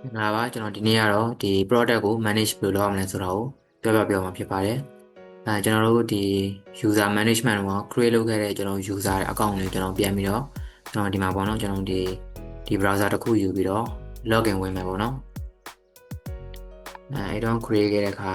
ငါပါကျွန်တော်ဒီနေ့ကတော့ဒီ product ကို manage ဘယ်လိုလုပ်ရမလဲဆိုတာကိုပြောမှာဖြစ်ပါတယ်ကျွန်တော်တို့ဒီ user management ကို create လုပ်ခဲ့တဲ့ကျွန်တော် user account လေးကျွန်တော်ပြန်ပြီးတော့ကျွန်တော်ဒီမှာပေါ့နော်ကျွန်တော်ဒီ browser တစ်ခုယူပြီးတော့ login ဝင်မယ်ပေါ့နော်အဲ့တော့ create ခဲ့တဲ့အခါ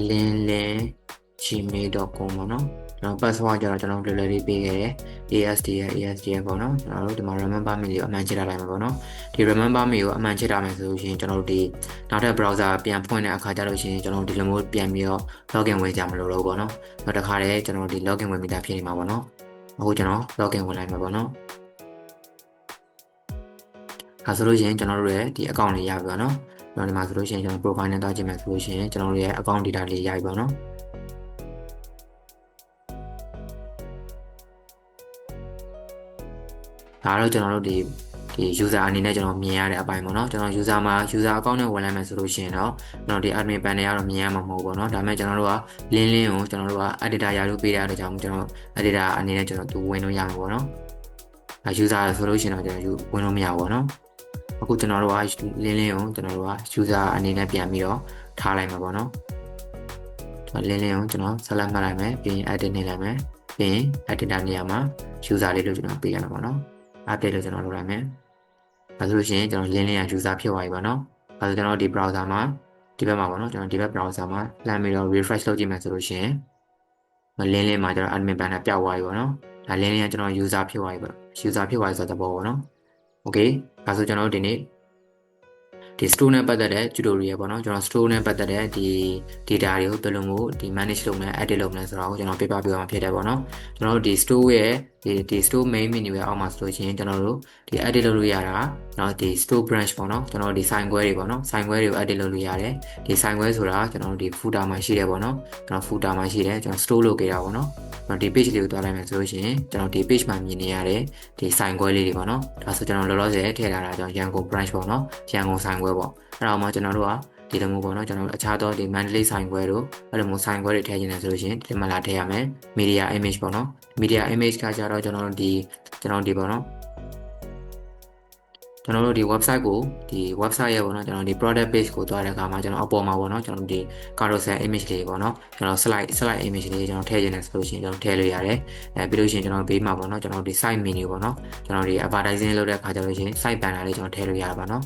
linlin@gmail.com ပေါ့နော်ကျွန်တော် password ကျတော့ကျွန်တော်လွယ်လွယ်လေးပေးခဲ့တယ် ASDF ပေါ့နော်ကျွန်တော်တို့ဒီမှာ remember me ကိုအမှန်ချစ်ထားလိုက်မှာပေါ့နော်ဒီ remember me ကိုအမှန်ချစ်ထားမယ်ဆိုလို့ရှိရင်ကျွန်တော်တို့ဒီနောက်ထပ် browser ပြန်ဖွင့်တဲ့အခါကျလို့ရှိရင်ကျွန်တော်ဒီလိုမျိုးပြန်ပြီးတော့ login ဝင်ကြမလို့တော့ပေါ့နော်နောက်တစ်ခါတည်းကျွန်တော်ဒီ login ဝင်ပြီးသားဖြစ်နေမှာပေါ့နော်အခုကျွန်တော် login ဝင်လိုက်မှာပေါ့နော်ဒါဆိုလို့ရှိရင်ကျွန်တော်တို့ရဲ့ဒီ account လေးရပြီပေါ့နော်ကျွန်တော်ဒီမှာဆိုလို့ရှိရင်ကျွန်တော် profile နဲ့တောက်ကြည့်မယ်ဆိုလို့ရှိရင်ကျွန်တော်တို့ရဲ့ account data လေးရပြီပေါ့နော်ဒါတော့ကျွန်တော်တို့ဒီ user အနေနဲ့ကျွန်တော်မြင်ရတဲ့အပိုင်းပေါ့နော်ကျွန်တော် user မှာ user account နဲ့ဝင်လိုက်မယ်ဆိုလို့ရှိရင်တော့ကျွန်တော်ဒီ admin panel ကတော့မြင်ရမှာမဟုတ်ဘူးပေါ့နော်ဒါပေမဲ့ကျွန်တော်တို့က link ကိုကျွန်တော်တို့က editor ရာလို့ပေးတဲ့အတွက်ကြောင့်ကျွန်တော် editor အနေနဲ့ကျွန်တော်သူဝင်လို့ရမှာပေါ့နော်user ဆိုလို့ရှိရင်တော့ကျွန်တော်ဝင်လို့မရဘူးပေါ့နော်အခုကျွန်တော်တို့က link ကိုကျွန်တော်တို့က user အနေနဲ့ပြန်ပြီးတော့ထားလိုက်မှာပေါ့နော်link ကိုကျွန်တော် select မှတ်လိုက်မယ်ပြီးရင် edit နေလိုက်မယ်ပြီးရင် editor နေရာမှာ user လေးလို့ကျွန်တော်ပေးရမှာပေါ့နော် update လို့ကျွန်တော်လုပ်လိုက်မယ်ဒါဆိုလို့ရှိရင်ကျွန်တော် link ရ user ဖြစ်သွားပြီပေါ့နော်ဒါဆိုကျွန်တော်ဒီ browser မှာဒီဘက်မှာပေါ့နော်ကျွန်တော်ဒီဘက် browser မှာလှမ်းပြီးတော့ refresh လုပ်ကြည့်မယ်ဆိုလို့ရှိရင် link မှာကျွန်တော် admin panel ပျောက်သွားပြီပေါ့နော်ဒါ link ကကျွန်တော် user ဖြစ်သွားပြီပေါ့ user ဖြစ်သွားပြီဆိုတဲ့ဘောပေါ့နော် okay ဒါဆိုကျွန်တော်ဒီနေ့ဒီ store နဲ့ပတ်သက်တဲ့ tutorial ပေါ့နော်ကျွန်တော် store နဲ့ပတ်သက်တဲ့ဒီ data တွေကိုဘယ်လိုမျိုးဒီ manage လုပ်မလဲ edit လုပ်မလဲဆိုတာကိုကျွန်တော်ပြပြပေးအောင်ဖြစ်တယ်ပေါ့နော်ကျွန်တော်တို့ဒီ store ရဲ့ဒီ store main menu ရဲ့အောက်မှာဆိုလို့ရှိရင်ကျွန်တော်တို့ဒီ edit လုပ်လို့ရတာเนาะဒီ store branch ပေါ့နော်ကျွန်တော်တို့ဒီ sign ခွဲတွေပေါ့နော် sign ခွဲတွေကို edit လုပ်လို့ရတယ်ဒီ sign ခွဲဆိုတာကျွန်တော်တို့ဒီ footer မှာရှိတယ်ပေါ့နော်ကျွန်တော် footer မှာရှိတယ်ကျွန်တော် store လုပ်ခဲ့တာပေါ့နော်ဒီ page လေးကိုတွားလိုက်မယ်ဆိုလို့ရှိရင်ကျွန်တော်ဒီ page မှာမြင်နေရတဲ့ဒီ sign ခွဲလေးတွေပေါ့နော်ဒါဆိုကျွန်တော်လောလောဆယ်ထည့်ထားတာကျွန်တော်ရန်ကုန် branch ပေါ့နော်ရန်ကုန် sign ခွဲပေါ့အဲ့ဒါမှကျွန်တော်တို့ကဒီလိုမျိုးပေါ့နော်ကျွန်တော်တို့အခြားသောဒီ Mandalay sign ခွဲတို့အဲ့လိုမျိုး sign ခွဲတွေထည့်ခြင်းလဲဆိုလို့ရှိရင်ဒီမှာလာထည့်ရမယ် media image ပေါ့နော် media image ကကြတော့ကျွန်တော်တို့ဒီပေါ့နော်ကျွန်တော်တို့ဒီ website ကိုဒီ website ရဲ့ပေါ့နော်ကျွန်တော်ဒီ product page ကိုတွားတဲ့အခါမှာကျွန်တော်အပေါ်မှာပေါ့နော်ကျွန်တော်ဒီ carousel image လေးပေါ့နော်ကျွန်တော် slide image လေးကျွန်တော်ထည့်ခြင်းလဲဆိုလို့ရှိရင်ကျွန်တော်ထည့်လို့ရတယ်ပြီးလို့ရှိရင်ကျွန်တော်ဘေးမှာပေါ့နော်ကျွန်တော်ဒီ site menu ပေါ့နော်ကျွန်တော်ဒီ advertising လုပ်တဲ့အခါကျလို့ရှိရင် site banner လေးကျွန်တော်ထည့်လို့ရပါတော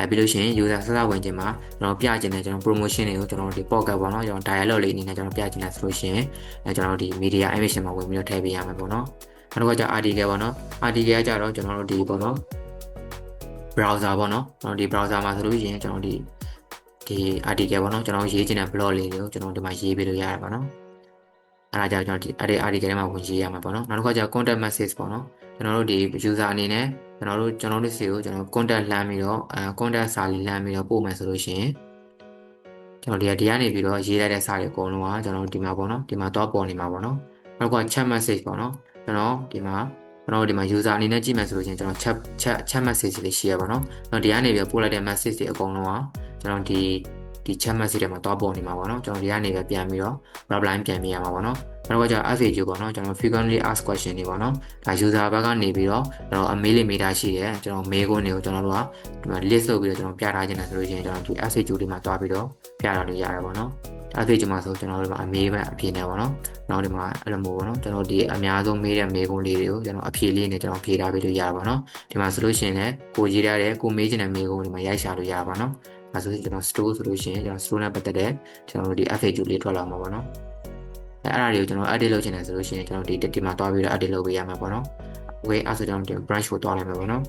့ပြီးလို့ရှိရင် user ဆက်ဝင်ခြင်းမှာကျွန်တော်ပြခြင်းနဲ့ကျွန်တော် promotion တွေကိုကျွန်တော်ဒီ pocket ပေါ့နော်ကျွန်တော် dialog လေးအနေနဲ့ကျွန်တော်ပြခြင်းလဲဆိုလို့ရှိရင်ကျွန်တော်ဒီ media image မှာဝင်ပြီးတော့ထည့်ပေးရမှာပေါ့နော်နောက်တစ်ခါကျ article ပေါ့နော် article ကကြတော့ကျွန်တော်တို့ဒီပေါ့နော် browser ပေါ့နော်ကျွန်တော်ဒီ browser မှာဆိုလို့ရှိရင်ကျွန်တော်ဒီ article ပေါ့နော်ကျွန်တော်ရေးချင်တဲ့ blog လေးတွေကိုကျွန်တော်ဒီမှာရေးပေးလို့ရတယ်ပေါ့နော်အဲ့ဒါကြောင့်ကျွန်တော်ဒီ article ထဲမှာဝင်ရေးရမှာပေါ့နော်နောက်တစ်ခါကျ contact message ပေါ့နော်ကျွန်တော်တို့ဒီ user အနေနဲ့ကျွန်တော်တို့စီကိုကျွန်တော် contact လှမ်းပြီးတော့contact စာလေးလှမ်းပြီးတော့ပို့မယ်ဆိုလို့ရှိရင်ကျွန်တော်ဒီကနေပြီးတော့ရေးလိုက်တဲ့စာတွေအကုန်လုံးကကျွန်တော်ဒီမှာပေါ့နော်ဒီမှာတော့ပေါ်နေမှာပေါ့နော်နောက်တစ်ခါ chat message ပေါ့နော်ကျွန်တော်ဒီမှာuser အနေနဲ့ကြည့်မယ်ဆိုလို့ရှိရင်ကျွန်တော် chat message လေးရှိရပါတော့။ကျွန်တော်ဒီကနေပြီးပို့လိုက်တဲ့ message တွေအကုန်လုံးကကျွန်တော်ဒီ chat message တွေမှာတော့ပေါ်နေမှာပေါ့နော်။ကျွန်တော်ဒီကနေပဲပြန်ပြီးတော့ reply ပြန်ပေးရမှာပေါ့နော်။နောက်ကကျ FAQ ပေါ့နော်ကျွန်တော် frequently asked question တွေပေါ့နော်။ဒါ user ဘက်ကနေပြီးတော့ကျွန်တော် mail လေးမေးထားရှိတယ်။ကျွန်တော် mail ကိုကျွန်တော်တို့ကဒီမှာ list လုပ်ပြီးတော့ကျွန်တော်ပြထားခြင်းတယ်ဆိုလို့ရှိရင်ကျွန်တော်ဒီ FAQ တွေမှာတွားပြီးတော့ပြထားလို့ရတယ်ပေါ့နော်။အဲ့ဒီကျမှဆိုကျွန်တော်တို့ကအမေးပဲအဖြေနဲ့ပေါ့နော်နောက်ဒီမှာအဲ့လိုမျိုးပေါ့နော်ကျွန်တော်ဒီအများဆုံးမေးတဲ့မေးခွန်းလေးတွေကိုကျွန်တော်အဖြေလေးနဲ့ကျွန်တော်ဖြေထားပေးလို့ရပါတော့ဒီမှာဆိုလို့ရှိရင်လည်းကိုရေးထားတဲ့ကိုမေးချင်တဲ့မေးခွန်းဒီမှာရိုက်ရှာလို့ရပါတော့ဒါဆိုရင်ကျွန်တော် store ဆိုလို့ရှိရင်ကျွန်တော် store နဲ့ပတ်သက်တဲ့ကျွန်တော်တို့ဒီ FAQ လေးထွက်လာမှာပေါ့နော်အဲ့ဒါတွေကိုကျွန်တော် edit လုပ်ချင်တယ်ဆိုလို့ရှိရင်ကျွန်တော်ဒီမှာတွားပြီးတော့ edit လုပ်ပေးရမှာပေါ့နော် okay အဲ့ဆိုကျွန်တော်ဒီ branch ကိုတွားလိုက်မှာပေါ့နော်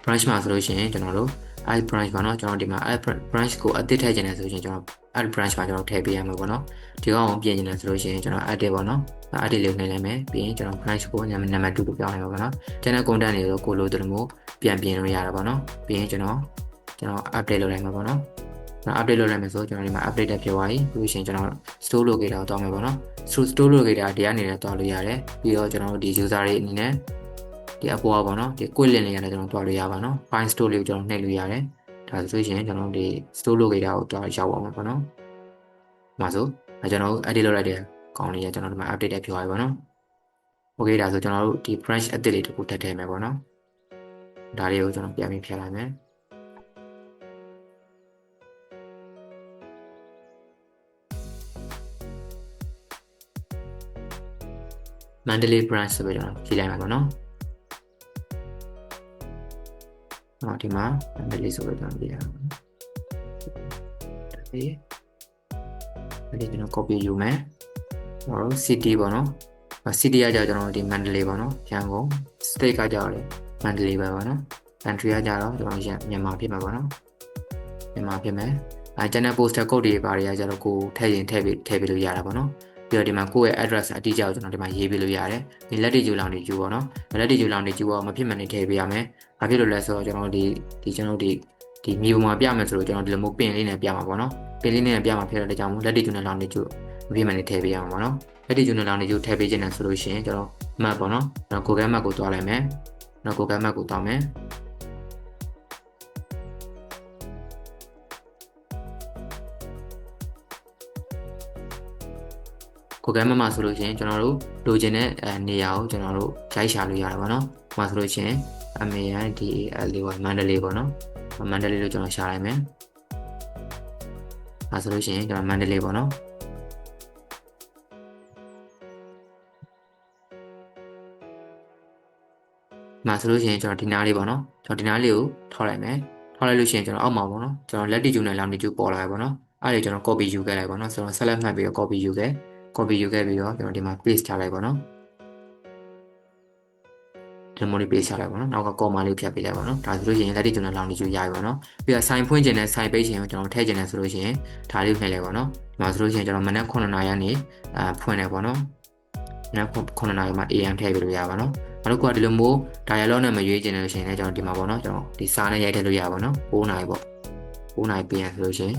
branch မှာဆိုလို့ရှိရင်ကျွန်တော်တို့အဲ့ branch ပါเนาะကျွန်တော်ဒီမှာအဲ့ branch ကိုအသစ်ထည့်ချင်တယ်ဆိုရင်ကျွန်တော်အဲ့ branch မှာကျွန်တော်ထည့်ပေးရမှာပေါ့เนาะဒီကောင်ကိုပြင်ချင်တယ်ဆိုလို့ရှိရင်ကျွန်တော် edit ပေါ့เนาะ edit လေးနှိပ်လိုက်မယ်ပြီးရင်ကျွန်တော် branch ကိုနံပါတ်2ကိုပြောင်းလိုက်ပါပေါ့เนาะကျန်တဲ့ content တွေကိုလိုသလိုမျိုးပြန်ပြင်လို့ရတာပေါ့เนาะပြီးရင်ကျွန်တော် update လုပ်လိုက်မှာပေါ့เนาะupdate လုပ်လိုက်မယ်ဆိုကျွန်တော်ဒီမှာ update ဖြစ်သွားပြီပြီးလို့ရှိရင်ကျွန်တော် store locator ကိုတောင်းမယ်ပေါ့เนาะ store locator ဒီကနေလည်းတောင်းလို့ရတယ်ပြီးတော့ကျွန်တော်တို့ဒီ user တွေအနေနဲ့ဒီအပေါ်ပေါ့နော်ဒီ quick link လေးရတယ်ကျွန်တော်တွားလို့ရပါနော် find store လေးကိုကျွန်တော်နှိပ်လို့ရတယ်ဒါဆိုရင်ကျွန်တော်ဒီ store locator ကိုတွားရောက်အောင်ပေါ့နော်ဒီမှာဆိုကျွန်တော် edit လုပ်လိုက်တဲ့ကောင်းလေးရကျွန်တော်ဒီမှာ update ဖြစ်သွားပြီပေါ့နော် okay ဒါဆိုကျွန်တော်တို့ဒီ branch အသစ်လေးတစ်ခုထပ်ထည့်မယ်ပေါ့နော်ဒါလေးကိုကျွန်တော်ပြန်ပြီးဖြတ်လိုက်မယ် Mandalay branch ဆိုပြီးတော့ကြည့်လိုက်မှာပေါ့နော်ဒီမှာ Mandalay ဆိုပြီးတော့ကြည့်ရအောင်ဒီကျွန်တော် copy ယူမယ်ဟော city ပေါ့နော် city ကကြောင့်ကျွန်တော်ဒီ Mandalay ပေါ့နော်ရန်ကုန် state ကကြောင့်လေ Mandalay ပဲပေါ့နော် country ကကြောင့်ကျွန်တော်မြန်မာဖြစ်မှာပေါ့နော်မြန်မာဖြစ်မယ်ကျွန်တော် poster code တွေပါတွေကကျတော့ကိုထည့်ရင်ထည့်ပြီးလို့ရတာပေါ့နော်ပြီးတော့ဒီမှာကိုယ့်ရဲ့ address အတိအကျကိုကျွန်တော်ဒီမှာရေးပေးလို့ရတယ်ဒီလက်တီကျူလောင်တွေကျူပေါ့နော်လက်တီကျူလောင်တွေကျူတော့မဖြစ်မှန်နေထည့်ပေးရမယ်ဘာဖြစ်လို့လဲဆိုတော့ကျွန်တော်ကျွန်တော်ဒီမြေပေါ်မှာပြမယ်ဆိုတော့ကျွန်တော်ဒီလိုမျိုးပင်လေးနဲ့ပြမှာပေါ့နော်ပင်လေးနဲ့ပြမှာဖြစ်တဲ့ကြောင့်လက်တီကျူနဲ့လောင်တွေကျူမဖြစ်မှန်နေထည့်ပေးရမှာပေါ့နော်လက်တီကျူနဲ့လောင်တွေကျူထည့်ပေးခြင်းနဲ့ဆိုလို့ရှိရင်ကျွန်တော် map ပေါ့နော်ကျွန်တော် Google Map ကိုတွားလိုက်မယ်ကျွန်တော် Google Map ကိုတွားမယ်ကိုကဲမမဆိုလို့ရှိရင်ကျွန်တော်တို့လိုချင်တဲ့နေရာကိုကျွန်တော်တို့ရိုက်ရှာလို့ရတာပေါ့နော်။မှာဆိုလို့ရှိရင် MANDAL လေးပေါ့ Mandalay ပေါ့နော်။ Mandalay လို့ကျွန်တော်ရှာလိုက်မယ်။မှာဆိုလို့ရှိရင်ကျွန်တော် Mandalay ပေါ့နော်။မှာဆိုလို့ရှိရင်ကျွန်တော်ဒီနားလေးပေါ့နော်။ကျွန်တော်ဒီနားလေးကိုထောက်လိုက်မယ်။ထောက်လိုက်လို့ရှိရင်ကျွန်တော်အောက်မှာပေါ့နော်။ကျွန်တော်လက်တီကျူနဲ့လောင်တီကျူပေါ်လာပြီပေါ့နော်။အဲ့ဒါကျွန်တော် copy ယူခဲ့လိုက်ပေါ့နော်။ဆိုတော့ select မှတ်ပြီးတော့ copy ယူခဲ့ပြီးတော့ကျွန်တော်ဒီမှာ paste ချလိုက်ပေါ့နော်ဒီမိုလေး paste ချလိုက်ပေါ့နော်နောက်က comma လေးဖြတ်ပေးလိုက်ပေါ့နော်ဒါဆိုလို့ရှိရင်လက်တီကျွန်တော်လောင်တီကျူရပြီပေါ့နော်ပြီးတော့ sign ဖွင့်ခြင်းနဲ့ sign ပိတ်ခြင်းကိုကျွန်တော်ထည့်ခြင်းနဲ့ဆိုလို့ရှိရင်ဒါလေးနှိပ်လိုက်ပေါ့နော်ဒီမှာဆိုလို့ရှိရင်ကျွန်တော်မနက်9:00နာရီကနေဖွင့်တယ်ပေါ့နော်မနက်9:00နာရီမှာ AM ထည့်ပေးလို့ရပါတော့နောက်တစ်ခုကဒီလိုမျိုး dialogue နဲ့မရွေးခြင်းလို့ရှိရင်လည်းကျွန်တော်ဒီမှာပေါ့နော်ကျွန်တော်ဒီစာနဲ့ရိုက်ထည့်လို့ရပါတော့9:00နာရီပေါ့9:00နာရီပြန်ဆိုလို့ရှိရင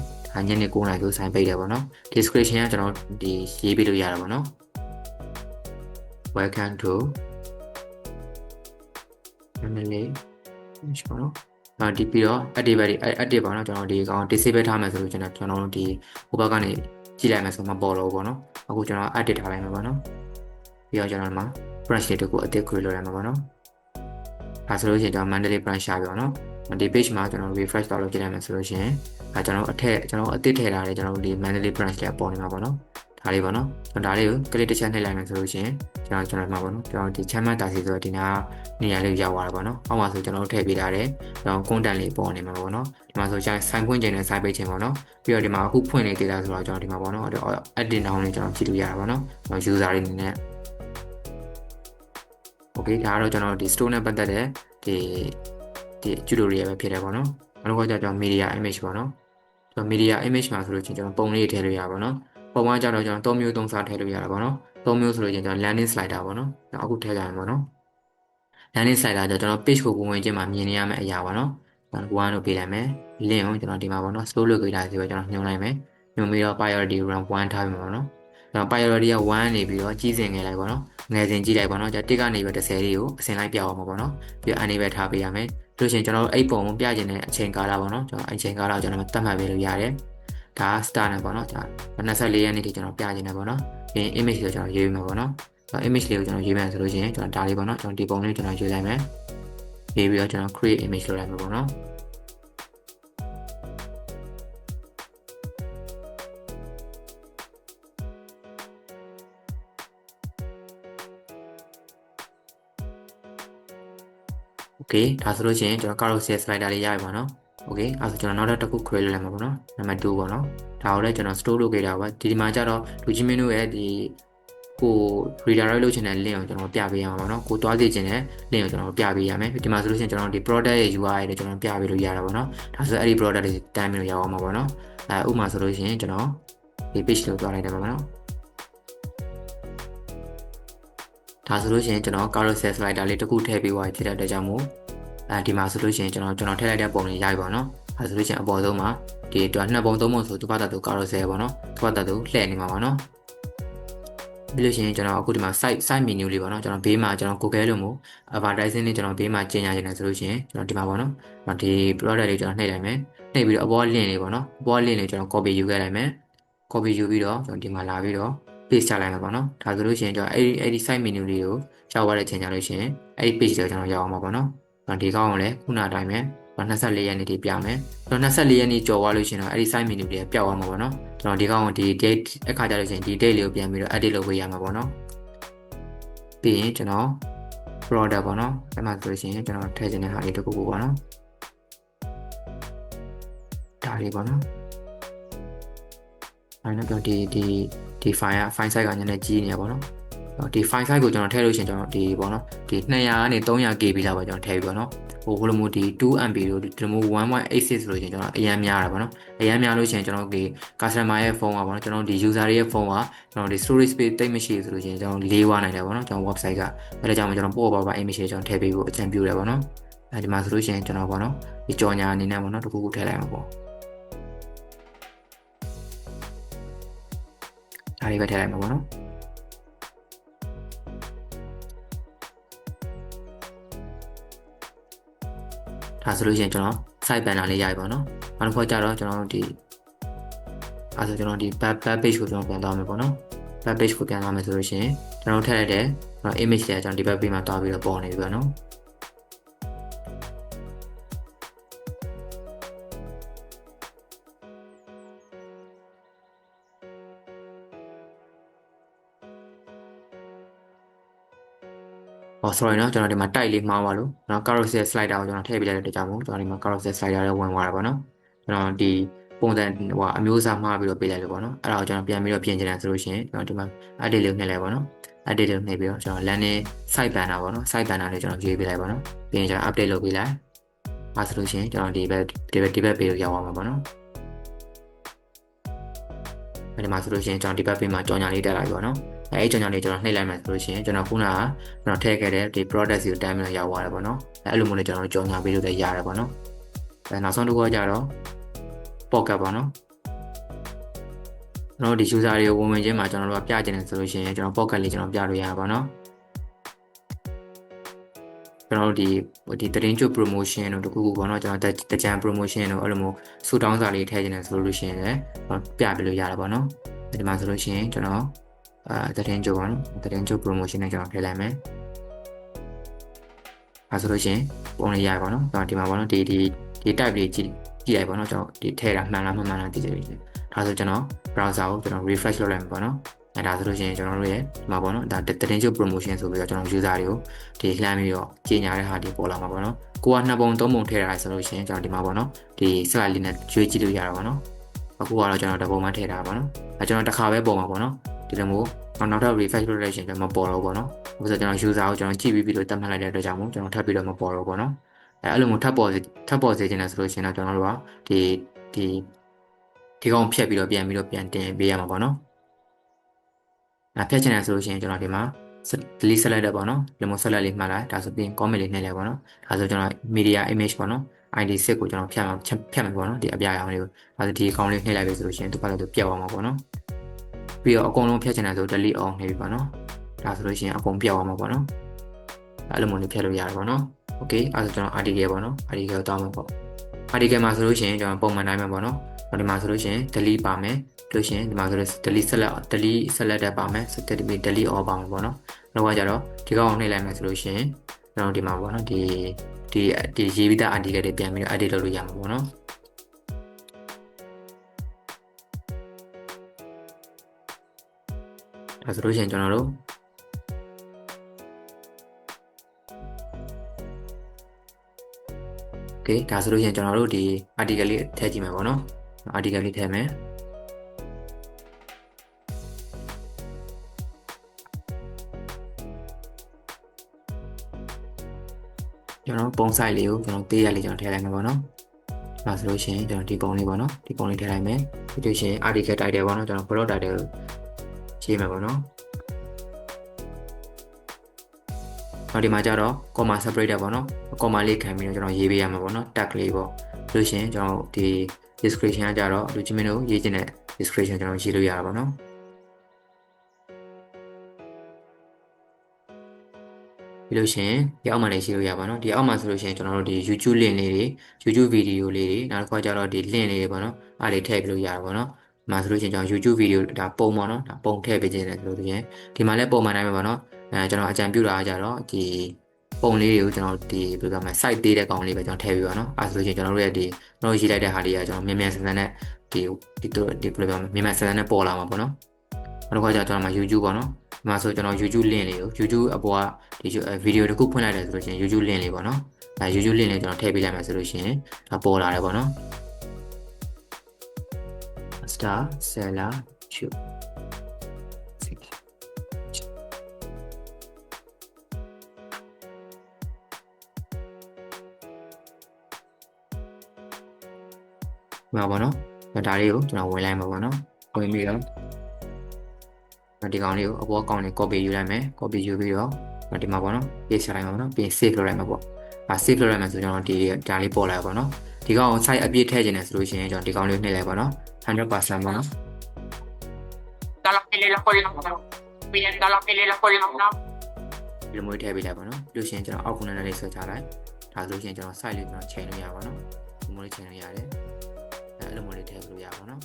်ညနေ9:00နာရီကို sign ပိတ်တယ်ပေါ့နော် description ကကျွန်တော်ဒီရေးပေးလို့ရတာပေါ့နော် welcome to Mandalay ပေါ့နော်ဒီပြီးတော့ active ပေါ့နော်ကျွန်တော်ဒီအကောင် disable ထားမယ်ဆိုလို့ကျွန်တော်ဒီဟိုဘက်ကနေကြည့်လိုက်မယ်ဆိုမှပေါ်လို့ပေါ့နော်အခုကျွန်တော် edit ထားလိုက်မှာပေါ့နော်ပြီးတော့ကျွန်တော်ဒီမှာ branch လေးတစ်ခုအသစ် create လုပ်လိုက်မှာပေါ့နော်ဒါဆိုလို့ရှိရင်ကျွန်တော် Mandalay branch ရှာပြီပေါ့နော်ဒီ page မှာကျွန်တော် refresh လုပ်ကြည့်လိုက်မယ်ဆိုလို့ရှိရင်ကျွန်တော်အသစ်ထည့်ထားတယ်ကျွန်တော်ဒီ Mandalay branch လေးပေါ်နေမှာပေါ့နော်ဒါလေးပေါ့နော်ကျွန်တော်ဒါလေးကို click တစ်ချက်နှိပ်လိုက်မယ်ဆိုလို့ရှိရင်ကျွန်တော်မှာပေါ့နော်ကျွန်တော်ဒီ channel တာစီဆိုတော့ဒီနာနေရာလေးရောက်သွားတာပေါ့နော်အောက်မှာဆိုကျွန်တော်ထည့်ပေးထားတယ်ကျွန်တော် content လေးပေါ်နေမှာပေါ့နော်ဒီမှာဆိုဆိုင်ဖွင့်ခြင်းနဲ့ site ပိတ်ခြင်းပေါ့နော်ပြီးတော့ဒီမှာအခုဖွင့်နေသေးတာဆိုတော့ကျွန်တော်ဒီမှာပေါ့နော် edit down လေးကျွန်တော်ကြည့်လို့ရတာပေါ့နော်ကျွန်တော် user တွေအနေနဲ့ okay ဒါကတော့ကျွန်တော်ဒီ store နဲ့ပတ်သက်တဲ့ဒီ tutorial ပဲဖြစ်တယ်ပေါ့နော်နောက်တစ်ခါကျကျွန်တော် media image ပေါ့နော်ကျွန်တော် media image မှာဆိုလို့ချင်းကျွန်တော်ပုံလေးထည့်လို့ရပါတော့ပုံမှန်ကြတော့ကျွန်တော်3မျိုး3စားထည့်လို့ရတာပေါ့နော်3မျိုးဆိုလို့ချင်းကျွန်တော် landing slider ပေါ့နော်အခုထည့်ကြရင်ပေါ့နော် landing slider ကျတော့ကျွန်တော် page ကိုဝင်ခြင်းမှာမြင်နေရမယ့်အရာပေါ့နော်ကျွန်တော်1လို့ပေးလိုက်မယ် link ကိုကျွန်တော်ဒီမှာပေါ့နော် slow လို့ကြိုက်တာဆိုတော့ကျွန်တော်ညွှန်လိုက်မယ်ညွှန်ပြီးတော့ priority rank 1ထားပြီပေါ့နော်ကျွန်တော် priority က1နေပြီးတော့ကြီးစင်ငယ်လိုက်ပေါ့နော်ငယ်စင်ကြည့်လိုက်ပေါ့နော်ကျွန်တော်1ကနေပြီး10လေးကိုအစင်လိုက်ပြအောင်ပါပေါ့နော်ပြီးတော့ enable ထားပေးရမယ်လို့ရှိရင်ကျွန်တော်အဲ့ပုံကိုပြခြင်းတဲ့အချိန်ကာလပေါ့နော်ကျွန်တော်အချိန်ကာလကိုကျွန်တော်တတ်မှတ်ပေးလို့ရတယ်ဒါ start နဲ့ပေါ့နော်ကျွန်တော်24ရက်နေ့ထိကျွန်တော်ပြခြင်းနဲ့ပေါ့နော်ပြီး image ကိုကျွန်တော်ရေးမှာပေါ့နော်image လေးကိုကျွန်တော်ရေးမယ်ဆိုလို့ရှိရင်ကျွန်တော်ဒါလေးပေါ့နော်ကျွန်တော်ဒီပုံလေးကျွန်တော်ရေးလိုက်မယ်ရေးပြီးတော့ကျွန်တော် create image လုပ်လိုက်မှာပေါ့နော်Okay ဒါဆိုလို့ရှိရင်ကျွန်တော် carousel slider လေးရပြီပေါ့နော် Okay အဲ့ဆိုကျွန်တော်နောက်တစ်ခု create လုပ်လိုက်မှာပေါ့နော်နံပါတ်2ပေါ့နော်ဒါကိုလည်းကျွန်တော် store လုပ်ခဲ့တာပါဒီမှာကျတော့လူကြီးမင်းတို့ရဲ့ဒီကို redirect လုပ်ချင်တဲ့ link ကိုကျွန်တော်ပြပေးရမှာပေါ့နော်ကိုတွားစေချင်တဲ့ link ကိုကျွန်တော်ပြပေးရမယ်ဒီမှာဆိုလို့ရှိရင်ကျွန်တော်ဒီ product ရဲ့ URL တွေကျွန်တော်ပြပေးလို့ရတာပေါ့နော်ဒါဆိုအဲ့ဒီ product တွေတန်းပြီးလို့ရအောင်မှာပေါ့နော်ဥပမာဆိုလို့ရှိရင်ကျွန်တော်ဒီ page ကိုတွားလိုက်တယ်ပေါ့နော်ဒါဆိုလို့ရှိရင်ကျွန်တော် carousel slider လေးတစ်ခုထည့်ပေးသွားဖြစ်တဲ့အတွက်ကြောင့်မို့ဒီမှာဆိုလို့ရှိရင်ကျွန်တော်ထည့်လိုက်တဲ့ပုံလေးရိုက်ပါတော့အဲဆိုလို့ရှိရင်အပေါ်ဆုံးမှာဒီတော့နှစ်ပုံသုံးပုံဆိုသူ့ဘာသာသူ carousel ပေါ့နော်သူ့ဘာသာသူလှည့်နေမှာပါနော်ပြီးလို့ရှိရင်ကျွန်တော်အခုဒီမှာ site menu လေးပေါ့နော်ကျွန်တော်ဘေးမှာကျွန်တော် Google လို့မို့ advertising လေးကျွန်တော်ဘေးမှာကျင်ညာနေတယ်ဆိုလို့ရှိရင်ကျွန်တော်ဒီမှာပေါ့နော်ဒီ product လေးကျွန်တော်နှိပ်လိုက်မယ်နှိပ်ပြီးတော့အပေါ် link လေးပေါ့နော်အပေါ် link လေးကျွန်တော် copy ယူခဲ့လိုက်မယ် copy ယူပြီးတော့ကျွန်တော်ဒီမှာလာပြီးတော့ paste ချလိုက်မှာပေါ့နော်ဒါဆိုလို့ရှိရင်ကျွန်တော်အဲ့ဒီ site menu လေးကိုရောက်သွားတဲ့ချိန်ကြလို့ရှိရင်အဲ့ဒီ page ကိုကျွန်တော်ရောက်အောင်ပါပေါ့နော်ဒီကောင်းအောင်လဲခုနအတိုင်းပဲ24ရက်နေ့ထိပြမယ်ကျွန်တော်24ရက်နေ့ကြော်သွားလို့ရှိရင်တော့အဲ့ဒီ site menu လေးပျောက်သွားမှာပေါ့နော်ကျွန်တော်ဒီကောင်းကိုဒီ date အခါကြလို့ရှိရင်ဒီ date လေးကိုပြန်ပြီးတော့ edit လုပ်ပေးရမှာပေါ့နော် ပြီးရင်ကျွန်တော် product ပေါ့နော်အဲ့မှာဆိုလို့ရှိရင်ကျွန်တော်ထည့်ချင်တဲ့ဟာလေးတစ်ခုခုပေါ့နော်ဒါလေးပေါ့နော်အဲ့တော့ဒီ file size ကနည်းနည်းကြီးနေရပါတော့ဒီ file size ကိုကျွန်တော်ထည့်လို့ရှိရင်ကျွန်တော်ဒီပေါ့နော်ဒီ200ကနေ 300KB လောက်ပဲကျွန်တော်ထည့်ပြီးပေါ့နော်ဟိုလိုမျိုးဒီ 2MB လို့ဒီလိုမျိုး 1.86 ဆိုလို့ရှိရင်ကျွန်တော်အရင်များတာပေါ့နော်အရင်များလို့ရှိရင်ကျွန်တော်ဒီ customer ရဲ့ဖုန်းကပေါ့နော်ကျွန်တော်ဒီ user ရဲ့ဖုန်းကကျွန်တော်ဒီ storage space တိတ်မရှိဆိုလို့ရှိရင်ကျွန်တော်လေးဝနိုင်တယ်ပေါ့နော်ကျွန်တော် website ကအဲ့ဒါကြောင့်ကျွန်တော်ပေါ့ပါ image ကျွန်တော်ထည့်ပေးဖို့အကြံပြုတယ်ပေါ့နော်အဲဒီမှာဆိုလို့ရှိရင်ကျွန်တော်ပေါ့နော်ဒီကြော်ညာအနေနဲ့ပေါ့နော်တစ်ခုခုထည့်လိုက်မှာပေါ့ဒါလေးပဲထည့်လိုက်မှာပေါ့နော်ဒါဆိုလို့ရှိရင်ကျွန်တော် site banner လေးရပြီပေါ့နော်နောက်တစ်ခါကျတော့ကျွန်တော်ဒီအဲဆိုကျွန်တော်ဒီ back page ကိုကျွန်တော်ပြန်သွားမယ်ပေါ့နော် back page ကိုပြန်သွားမယ်ဆိုလို့ရှိရင်ကျွန်တော်ထည့်လိုက်တဲ့ image လေးကျွန်တော်ဒီ back page မှာတွားပြီးတော့ပေါ်နေပြီပေါ့နော်sorry နော်ကျွန်တော်ဒီမှာ type လေးမှားပါလို့ကျွန်တော် carousel slider ကိုကျွန်တော်ထည့်ပေးလိုက်တဲ့အတွက်ကြောင့်မို့ကျွန်တော်ဒီမှာ carousel slider လေးဝင်သွားတာပေါ့နော်ကျွန်တော်ဒီပုံစံဟိုအမျိုးအစားမှားပြီးတော့ပေးလိုက်လို့ပေါ့နော်အဲ့ဒါကိုကျွန်တော်ပြန်ပြီးတော့ပြင်ချင်တယ်ဆိုလို့ရှိရင်ကျွန်တော်ဒီမှာ edit လေးနှိပ်လိုက်ပေါ့နော် edit လေးနှိပ်ပြီးတော့ကျွန်တော် landing site banner ပေါ့နော် site banner လေးကျွန်တော်ရွေးပေးလိုက်ပေါ့နော်ပြီးရင်ကျွန်တော် update လုပ်ပေးလိုက်အဲဆိုလို့ရှိရင်ကျွန်တော်ဒီဘက်ပေးလို့ရောက်သွားမှာပေါ့နော်အဲ့ဒီမှာဆိုလို့ရှိရင်ကျွန်တော်ဒီဘက်ပေးမှာကြော်ညာလေးတက်လိုက်ပေါ့နော်အဲ့ကြောင်ကြောင်လေးကျွန်တော်နှိပ်လိုက်မယ်ဆိုလို့ရှိရင်ကျွန်တော်ခုနကကျွန်တော်ထည့်ခဲ့တဲ့ဒီ product စီကိုတိုင်းပြီးတော့ရောက်သွားတယ်ပေါ့နော်အဲ့လိုမျိုးလေးကျွန်တော်ကြောင်ညာပေးလို့လည်းရတယ်ပေါ့နော်အဲ့နောက်ဆုံးတစ်ခုကကြတော့ pocket ပေါ့နော်ကျွန်တော်ဒီ user တွေကိုဝင်ချင်းမှာကျွန်တော်တို့ကပြချင်တယ်ဆိုလို့ရှိရင်ကျွန်တော် pocket လေးကျွန်တော်ပြလို့ရပါပေါ့နော်ကျွန်တော်တို့ဒီသတင်းချုပ် promotion တို့တခုခုပေါ့နော်ကျွန်တော်တကြံ promotion တို့အဲ့လိုမျိုးစူတောင်းစာလေးထည့်ချင်တယ်ဆိုလို့ရှိရင်လည်းပြပေးလို့ရတယ်ပေါ့နော်ဒီမှာဆိုလို့ရှိရင်ကျွန်တော်သတင်းကြိုပါနော်သတင်းကြို promotion နဲ့ကျွန်တော်ထည့်လိုက်မယ်အဲဆိုလို့ရှိရင်ပုံလေးရပါတော့ကျွန်တော်ဒီမှာပေါ့နော်ဒီ type လေးကြည့်လိုက်ပါတော့ကျွန်တော်ဒီထည့်တာမှန်လားမမှန်လားသိကြတယ်ဒါဆိုကျွန်တော် browser ကိုကျွန်တော် refresh လုပ်လိုက်မှာပေါ့နော်အဲဒါဆိုလို့ရှိရင်ကျွန်တော်တို့ရဲ့ဒီမှာပေါ့နော်ဒါသတင်းကြို promotion ဆိုပြီးတော့ကျွန်တော် user တွေကိုဒီလှမ်းပြီးတော့ကြီးညာတဲ့ဟာတွေပေါ်လာမှာပေါ့နော်ကိုက2ပုံ3ပုံထည့်တာဆိုလို့ရှိရင်ကျွန်တော်ဒီမှာပေါ့နော်ဒီ slide လေးနဲ့ရွေးကြည့်လို့ရတာပေါ့နော်အခုကတော့ကျွန်တော်တစ်ပုံမှထည့်တာပေါ့နော်အဲကျွန်တော်တစ်ခါပဲပေါ်မှာပေါ့နော်ဒီလိုမျိုးနောက်ထပ် refresh လုပ်လိုက်ရင်ကျွန်တော်မပေါ်တော့ဘူးပေါ့နော်ဥပမာကျွန်တော် user ကိုကျွန်တော်ကြည့်ပြီးလို့တတ်မှတ်လိုက်တဲ့အတွက်ကြောင့်မို့ကျွန်တော်ထပ်ပြီးတော့မပေါ်တော့ဘူးပေါ့နော်အဲ့လိုမျိုးထပ်ပေါ်စေချင်တယ်ဆိုလို့ရှိရင်တော့ကျွန်တော်တို့ကဒီကောင်ဖြတ်ပြီးတော့ပြန်တင်ပေးရမှာပေါ့နော်ဖြတ်ချင်တယ်ဆိုလို့ရှိရင်ကျွန်တော်ဒီမှာ delete select ပေါ့နော်ဒီလို select လေးမှတ်လိုက်ဒါဆိုပြီး comment လေးနှိပ်လိုက်ပေါ့နော်ဒါဆိုကျွန်တော် media image ပေါ့နော် ID6 ကိုကျွန်တော်ဖြတ်မယ်ပေါ့နော်ဒီအပြာရောင်လေးကိုဒါဆိုဒီကောင်လေးနှိပ်လိုက်ပြီဆိုလို့ရှိရင်သူ့ဘာလို့ပြတ်သွားမှာပေါ့နော်ပြီးတော့အကုန်လုံးဖြတ်ချင်တယ်ဆို delete all နေပြီပေါ့နော်ဒါဆိုလို့ရှိရင်အကုန်ပြောက်သွားမှာပေါ့နော်အဲ့လိုမျိုးလေးဖြတ်လို့ရတယ်ပေါ့နော် okay အဲ့ဒါဆိုကျွန်တော် article ပေါ့နော် article ကိုတောင်းမှာပေါ့ article မှာဆိုလို့ရှိရင်ကျွန်တော်ပုံမှန်တိုင်းမှာပေါ့နော်ဒီမှာဆိုလို့ရှိရင် delete ပါမယ်လို့ရှိရင်ဒီမှာဆိုလို့ delete select ပါမယ် delete all ပါမယ်ပေါ့နော်နောက်ကကြတော့ဒီကောင်ကိုနှိပ်လိုက်မယ်ဆိုလို့ရှိရင်ကျွန်တော်ဒီမှာပေါ့နော်ဒီရေးပြီးသား article တွေပြန်ပြီးတော့ edit လုပ်လို့ရမှာပေါ့နော်ဒါဆိုလို့ရှိရင်ကျွန်တော်တို့โอเคဒါဆိုလို့ရှိရင်ကျွန်တော်တို့ဒီ article လေးထည့်ကြည့်မယ်ပေါ့နော် article လေးထည့်မယ်ကျွန်တော်ပုံ site လေးကိုကျွန်တော်သေးရလေးကျွန်တော်ထည့်လိုက်မယ်ပေါ့နော်ဒါဆိုလို့ရှိရင်ကျွန်တော်ဒီပုံလေးပေါ့နော်ဒီပုံလေးထည့်လိုက်မယ်ပြီးလို့ရှိရင် article title ပေါ့နော်ကျွန်တော် blog title ရေးမယ်ပေါ့နော်နောက်ဒီမှာကျတော့ comma separator ပေါ့နော် comma လေးခံပြီးတော့ကျွန်တော်ရေးပေးရမှာပေါ့နော် tag လေးပေါ့လို့ရှိရင်ကျွန်တော်ဒီ description ကကျတော့လူချင်းမင်းတို့ရေးချင်တဲ့ description ကျွန်တော်ရေးလို့ရတာပေါ့နော်ပြီးလို့ရှိရင်ဒီအောက်မှာလည်းရေးလို့ရပါတော့ဒီအောက်မှာဆိုလို့ရှိရင်ကျွန်တော်တို့ဒီ YouTube link လေးတွေ YouTube video လေးတွေနောက်တစ်ခါကျတော့ဒီ link လေးတွေပေါ့နော်အားလေးထည့်ပြလို့ရတာပေါ့နော်ဒီမှာဆိုလို့ရှိရင်ကျွန်တော် YouTube video ဒါပုံပေါ့နော်ဒါပုံထည့်ပေးခြင်းတယ်ဆိုလို့ရှိရင်ဒီမှာလည်းပုံမှန်တိုင်းပဲပေါ့နော်ကျွန်တော်အကြံပြုတာကကြတော့ဒီပုံလေးတွေကိုကျွန်တော်ဒီဘယ်လိုပြောမလဲ site သေးတဲ့ကောင်လေးပဲကျွန်တော်ထည့်ပြီးပါနော်အဲဆိုလို့ရှိရင်ကျွန်တော်တို့ရဲ့ဒီကျွန်တော်ရေးလိုက်တဲ့ဟာလေးကကျွန်တော်မြန်ဆန်နဲ့ဒီဘယ်လိုပြောမလဲမြန်ဆန်နဲ့ပေါ်လာမှာပေါ့နော်နောက်တစ်ခါကျတော့ကျွန်တော်မှာ YouTube ပေါ့နော် မှာဆိုကျွန်တော် YouTube link လေးကို YouTube အပေါ်ကဒီဗီဒီယိုတစ်ခုဖွင့်လိုက်တယ်ဆိုလို့ရှိရင် YouTube link လေးပေါ့နော်YouTube link လေးကျွန်တော်ထည့်ပေးလိုက်မယ်ဆိုလို့ရှိရင်ပေါ်လာတယ်ပေါ့နော် Star Seller Tube မှာပေါ့နော်ဒါလေးကိုကျွန်တော်ဝင်လိုက်မှာပေါ့နော်ဝင်ပြီးတော့ဒီကောင်လေးကိုအပေါ်ကောင်လေး copy ယူလိုက်မယ် copy ယူပြီးတော့ဒီမှာပေါ့နော် paste လိုက်မှာပေါ့နော်ပြီး save လုပ်လိုက်မှာပေါ့save လုပ်လိုက်မှာဆိုကျွန်တော်ဒီဒါလေးပေါ်လာပါပေါ့နော်ဒီကောင် site အပြည့်ထည့်ခြင်းနဲ့ဆိုလို့ရှိရင်ကျွန်တော်ဒီကောင်လေးနှိပ်လိုက်ပါနော် 100% ပေါ့နော်ဒီလိုမျိုးထည့်ပေးလိုက်ပါနော်ပြီးလို့ရှိရင်ကျွန်တော်အောက်ခုနလေးဆွဲချလိုက်ဒါဆိုလို့ရှိရင်ကျွန်တော် site လေးကျွန်တော်ချိန်လို့ရပါတော့ဒီမျိုးလေးချိန်လို့ရတယ်အဲ့လိုမျိုးလေးထည့်လို့ရပါတော့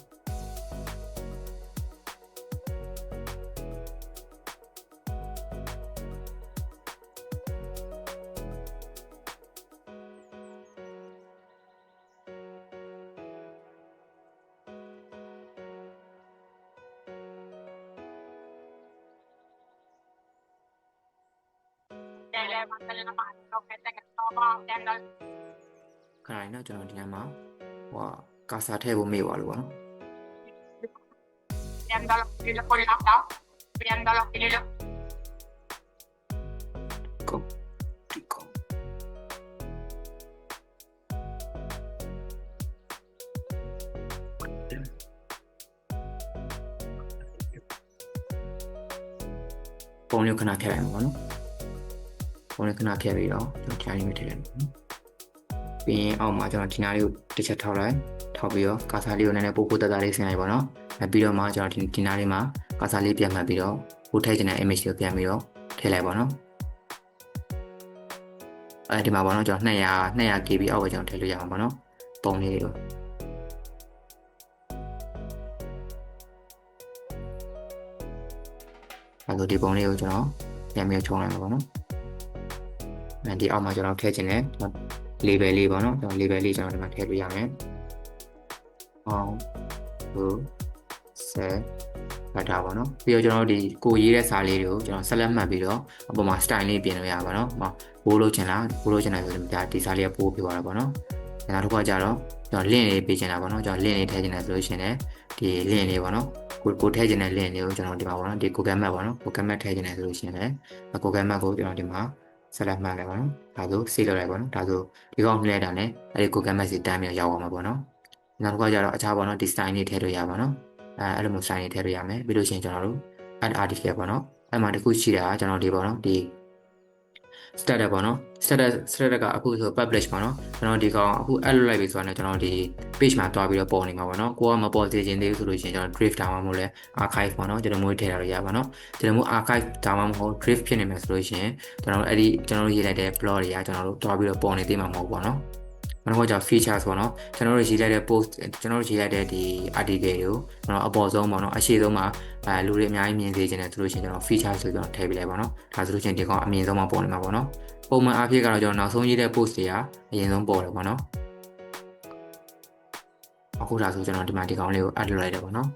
ခဏလေးနော်ကျွန်တော်ဒီနေ့မှာဟိုကာစာထည့်ဖို့မေ့ပါလို့ပေါ့နော်ကောဒီကောပုံလေးခဏထည့်လိုက်မှာပေါ့နော်ပုံလေးခဏထည့်ပြီးတော့ကျွန်တော် client ထည့်လိုက်မှာပြီးရင်အောက်မှာကျွန်တော်ဒီနားလေးကိုတစ်ချက်ထောက်လိုက်ထောက်ပြီးတော့ကာစာလေးကိုနည်းနည်းပို့တက်တာလေးဆင်းလိုက်ပါတော့ပြီးတော့မှကျွန်တော်ဒီနားလေးမှာကာစာလေးပြန်မှတ်ပြီးတော့ပို့ထည့်ချင်တဲ့ image ကိုပြန်ပြီးတော့ထည့်လိုက်ပါတော့ဒီမှာပေါ့နော်ကျွန်တော်200 KB အောက်ပဲကျွန်တော်ထည့်လို့ရအောင်ပေါ့နော်ပုံလေးတွေကိုအဲ့လိုဒီပုံလေးကိုကျွန်တော်ပြန်ပြီးချုံလိုက်မှာပေါ့နော်ဒီအောက်မှာကျွန်တော်ထည့်ချင်တဲ့ label လေးပေါ့နော်ကျွန်တော် label လေးကျွန်တော်ဒီမှာထည့်ပေးရမယ်အောင်ဟုတ်ဆက်ဒါပေါ့နော်ပြီးတော့ကျွန်တော်ဒီကိုရေးတဲ့စာလေးတွေကိုကျွန်တော်ဆက်လက်မှတ်ပြီးတော့အပေါ်မှာ style လေးပြင်လို့ရပါတော့ဘိုးလို့ချင်လားဘိုးလို့ချင်တယ်ဆိုရင်ဒီစာလေးကပိုးပြသွားတာပေါ့နော်နောက်တစ်ခါကျတော့ကျွန်တော် link လေးပေးချင်တာပေါ့နော်ကျွန်တော် link လေးထည့်ချင်တယ်ဆိုလို့ရှိရင်ဒီ link လေးပေါ့နော်ကိုထည့်ချင်တဲ့ link လေးကိုကျွန်တော်ဒီမှာပေါ့နော်ဒီ Google Map ပေါ့နော် Google Map ထည့်ချင်တယ်ဆိုလို့ရှိရင်လည်း Google Map ကိုကျွန်တော်ဒီမှာဆက်လက်မှတ်လိုက်ပါနော်ဒါဆို save လုပ်လိုက်ပါနော်ဒါဆိုဒီကောင်လှည့်တာနဲ့အဲဒီ Google Map စီတန်းပြီးရောက်အောင်မှာပေါ့နော်နောက်တစ်ခါကျတော့အခြားပေါ့နော်ဒီ style လေးထည့်လို့ရပါနော်အဲ့လိုမျိုး style လေးထည့်လို့ရမယ်ပြီးလို့ရှိရင်ကျွန်တော်တို့ add article ပေါ့နော်အဲ့မှာတစ်ခုရှိတာကျွန်တော်ဒီပေါ့နော်ဒီ status ပေါ့နော် status ကအခုဆို publish ပေါ့နော်ကျွန်တော်ဒီကောင်အခု add လုပ်လိုက်ပြီဆိုတော့ကျွန်တော်ဒီ page မှာတွားပြီးတော့ပေါ်နေမှာပေါ့နော်ကိုကမပေါ်သေးခြင်းသေးဘူးဆိုလို့ရှိရင်ကျွန်တော် drift ဒါမှမဟုတ်လဲ archive ပေါ့နော်ကျွန်တော်မျိုးထည့်ထားလို့ရပါတော့ကျွန်တော်မျိုး archive ဒါမှမဟုတ် drift ဖြစ်နေမယ်ဆိုလို့ရှိရင်ကျွန်တော်အဲ့ဒီကျွန်တော်ရေးလိုက်တဲ့ blog တွေကကျွန်တော်တို့တွားပြီးတော့ပေါ်နေသေးမှာမဟုတ်ဘူးပေါ့နော်နောက်တော့ features ပေါ့နော်ကျွန်တော်တို့ရေးလိုက်တဲ့ post ကျွန်တော်တို့ရေးလိုက်တဲ့ဒီ article တွေကိုကျွန်တော်အပေါ်ဆုံးပေါ့နော်အရှေ့ဆုံးမှာလူတွေအများကြီးမြင်စေချင်တယ်ဆိုလို့ရှိရင်ကျွန်တော် features ဆိုကျွန်တော်ထည့်ပေးလိုက်ပါတော့ဒါဆိုလို့ရှိရင်ဒီကောင်အမြင်ဆုံးမှာပေါ်နေမှာပေါ့နော်ပုံမှန်အားဖြင့်ကတော့ကျွန်တော်နောက်ဆုံးရေးတဲ့ post တွေကအရင်ဆုံးပေါ်တယ်ပေါ့နော်အခုဒါဆိုကျွန်တော်ဒီမှာဒီကောင်လေးကို add လုပ်လိုက်တယ်ပေါ့နော်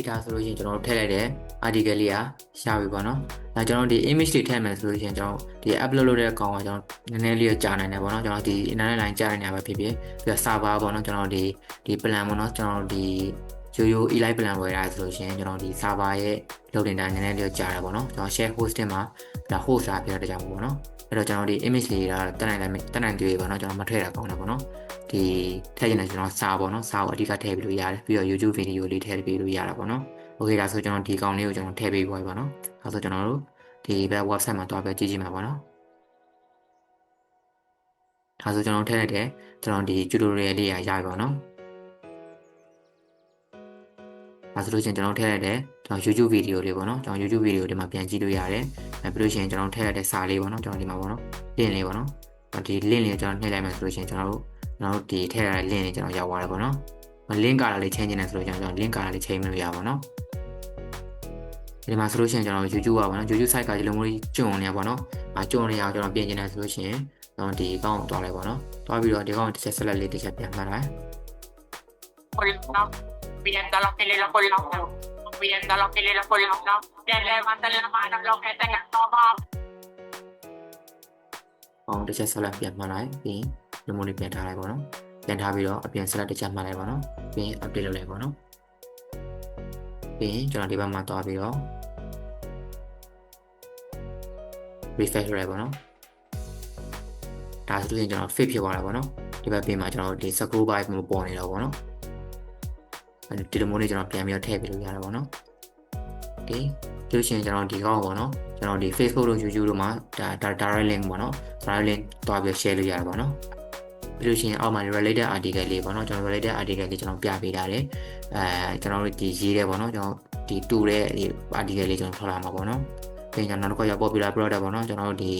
ဒါဆိုလို့ရှိရင်ကျွန်တော်တို့ထည့်လိုက်တဲ့ article လေးရှာပြီပေါ့နော်ဒါကျွန်တော်ဒီ image တွေထည့်မယ်ဆိုလို့ရှိရင်ကျွန်တော်ဒီ upload လုပ်တဲ့အကောင်ကကျွန်တော်နည်းနည်းလေးကြာနိုင်တယ်ပေါ့နော်ကျွန်တော်ဒီ internet line ကြာနေရပဲဖြစ်ဖြစ်ပြီးတော့ server ပေါ့နော်ကျွန်တော်ဒီ plan ပေါ့နော်ကျွန်တော်ဒီရိုး elite plan ဝယ်ရတယ်ဆိုလို့ရှိရင်ကျွန်တော်ဒီ server ရဲ့ loading time နည်းနည်းလေးကြာတယ်ပေါ့နော်ကျွန်တော် share hosting မှာဒါ host ပြတဲ့ကြောင်ပေါ့နော်အဲ့တော့ကျွန်တော်ဒီ image လေးကတက်နိုင်တွေ့ပေါ့နော်ကျွန်တော်မထည့်တာကောင်းတယ်ပေါ့နော်ဒီထည့်ချင်တဲ့ကျွန်တော်စာပေါ့နော်စာကိုအဓိကထည့်ပြီးလို့ရတယ်ပြီးတော့ YouTube video လေးထည့်ပြီးလို့ရတာပေါ့နော်โอเคဒါဆိုကျွန်တော်ဒီကောင်လေးကိုကျွန်တော်ထည့်ပေးပါပါနော်ဒါဆိုကျွန်တော်တို့ဒီဘက် website မှာတွားပြီးကြည့်ကြည့်မှာပေါ့နော်ဒါဆိုကျွန်တော်ထည့်လိုက်တယ်ကျွန်တော်ဒီ tutorial လေးရပြီပေါ့နော်ဒါဆိုလို့ရှိရင်ကျွန်တော်ထည့်လိုက်တယ်ကျွန်တော် YouTube video လေးပေါ့နော်ကျွန်တော် YouTube video ဒီမှာပြန်ကြည့်လို့ရတယ်ပြီးလို့ရှိရင်ကျွန်တော်ထည့်လိုက်တဲ့စာလေးပေါ့နော်ကျွန်တော်ဒီမှာပေါ့နော် link လေးပေါ့နော်ဒီ link လေးကျွန်တော်နှိပ်လိုက်မယ်ဆိုလို့ရှိရင်ကျွန်တော်တို့ဒီထည့်ရတဲ့ link လေးကျွန်တော်ရောက်သွားတယ်ပေါ့နော်link ကလည်း change နေတယ်ဆိုတော့ကျွန်တော် link ကလည်း change မလို့ရပါဘူးเนาะ ဒီမှာဆိုလို့ရှိရင်ကျွန်တော် YouTube ပါဗောနော် YouTube site ကဒီလိုမျိုးကျွန်းနေရပါတော့ကျွန်းနေရအောင်ကျွန်တော်ပြင်ကျင်နေဆိုလို့ရှိရင်ကျွန်တော်ဒီအကောင့်တွားလိုက်ပါတော့တွားပြီးတော့ဒီအကောင့်တစ်ချက် select လေးတစ်ချက်ပြန်မှတ်လိုက် pidiendo los que le lo colocan, pidiendo los que le lo colocan, que levanten la mano los que tengan todo. အောင်တစ်ချက် select ပြန်မှတ်လိုက်ပြီးဒီလိုမျိုးပြန်ထားလိုက်ပါတော့ပြန်ထားပြီးတော့အပြင် select တစ်ချက်မှတ်လိုက်ပါတော့ပြီး update လုပ်လိုက်ပါတော့ပြီးကျွန်တော်ဒီဘက်မှာတွားပြီးတော့ refresh လိုက်ပါတော့ဒါဆိုရင်ကျွန်တော် fit ဖြစ်သွားတာပေါ့နော်ဒီဘက်ပြင်မှာကျွန်တော်ဒီ scroll bar မျိုးပေါ်နေတော့ပေါ့နော်ဒီလိုမျိုးလေးကျွန်တော်ပြန်ပြီးတော့ထည့်ပေးလို့ရတာပေါ့နော်โอเคဒီလိုရှင်ကျွန်တော်ဒီကောက်ပေါ့နော်ကျွန်တော်ဒီ Facebook တို့ YouTube တို့မှာဒါ direct link ပေါ့နော် direct link တွားပြီး share လို့ရတာပေါ့နော်ပြီးလို့ရှိရင်အောက်မှာ related article လေးပေါ့နော်ကျွန်တော် related article လေးကျွန်တော်ပြပေးထားတယ်ကျွန်တော်တို့ဒီရေးတယ်ပေါ့နော်ကျွန်တော်ဒီတူတဲ့ article လေးကျွန်တော်ထောက်လာမှာပေါ့နော်ပြီးကျွန်တော်နောက်တစ်ခါရောက် popular product ပေါ့နော်ကျွန်တော်တို့ဒီ